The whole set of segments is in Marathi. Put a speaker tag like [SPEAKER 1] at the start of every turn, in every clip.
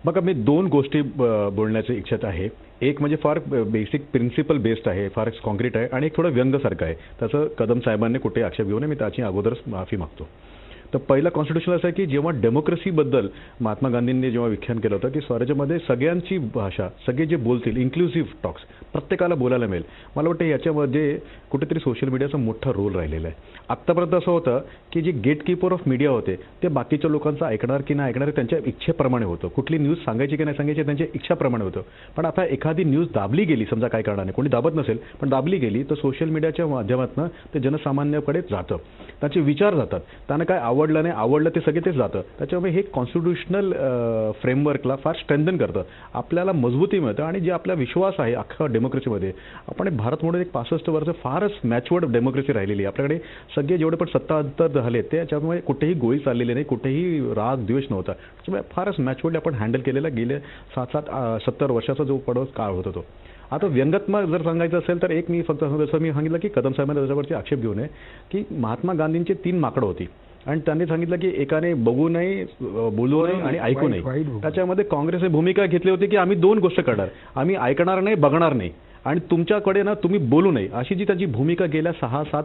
[SPEAKER 1] बघा, मी दोन गोष्टी बोलण्याची इच्छा आहे. एक म्हणजे फार बेसिक प्रिन्सिपल बेस्ड आहे, फार कॉन्क्रीट आहे, आणि एक थोडं व्यंगसारखं आहे. त्याचं कदम साहेबांनी कुठे आक्षेप घेऊ नये, मी त्याची अगोदरच माफी मागतो. तर पहिलं कॉन्स्टिट्यूशन असं आहे की जेव्हा डेमोक्रेसीबद्दल महात्मा गांधींनी जेव्हा व्याख्यान केलं होतं की स्वराज्यामध्ये सगळ्यांची भाषा, सगळे जे बोलतील, इन्क्लुसिव्ह टॉक्स, प्रत्येकाला बोलायला मिळेल. मला वाटतं याच्यामध्ये कुठेतरी सोशल मीडियाचा मोठा रोल राहिलेला आहे. आत्तापर्यंत असं होतं की जे गेटकीपर ऑफ मीडिया होते ते बाकीच्या लोकांचं ऐकणार की नाही ऐकणार हे त्यांच्या इच्छेप्रमाणे होतं. कुठली न्यूज सांगायची की नाही सांगायची त्यांच्या इच्छाप्रमाणे होतं. पण आता एखादी न्यूज दाबली गेली, समजा काय कारणाने, कोणी दाबत नसेल पण दाबली गेली, तर सोशल मीडियाच्या माध्यमातून ते जनसामान्याकडे जातं. त्यांचे विचार जातात, त्यांना काय आवडलं नाही आवडलं ते सगळे तेच जातं. त्याच्यामुळे हे कॉन्स्टिट्यूशनल फ्रेमवर्कला फार स्ट्रेंथन करतं, आपल्याला मजबूती मिळतं. आणि जे आपला विश्वास आहे अख्खा डेमोक्रेसीमध्ये, आपण भारत म्हणून एक 65 वर्ष फारच मॅच्युअर्ड डेमोक्रेसी राहिलेली आहे. आपल्याकडे सगळे जेवढे पण सत्ता अंतर झाले ते त्याच्यामुळे कुठेही गोळी चाललेली नाही, कुठेही राग द्वेष नव्हता. त्याच्यामुळे फारच मॅच्युअर्डली आपण हँडल केलेला गेले 70 वर्षाचा जो काळ होता तो. आता व्यंगात्मक जर सांगायचं असेल तर एक मी फक्त जसं मी सांगितलं की कदम साहेबांना त्याच्यावरती आक्षेप घेऊ नये की महात्मा गांधींची 3 माकडं होती आणि त्यांनी सांगितलं की एकाने बघू नये, बोलू नये आणि ऐकू नये. त्याच्यामध्ये काँग्रेसने भूमिका घेतली होती की आम्ही 2 गोष्ट करणार, आम्ही ऐकणार नाही, बघणार नाही, आणि तुमच्याकडे ना तुम्ही बोलू नये, अशी जी त्याची भूमिका गेल्या 6-7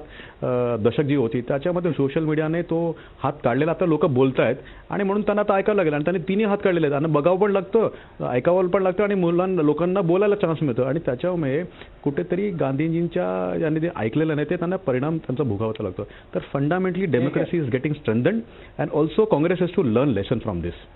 [SPEAKER 1] दशक जी होती त्याच्यामध्ये सोशल मीडियाने तो हात काढलेला. आता लोक बोलत आहेत आणि म्हणून त्यांना आता ऐकावं लागेल, आणि त्यांनी 3ही हात काढलेले आहेत. आणि बघावं पण लागतं, ऐकावं पण लागतं, आणि लोकांना बोलायला चान्स मिळतो. आणि त्याच्यामुळे कुठेतरी गांधीजींच्या ज्यांनी ते ऐकलेलं नाही ते त्यांना परिणाम त्यांचा भोगावा लागतो. तर fundamentally democracy is getting strengthened, and also Congress has to learn lesson from this.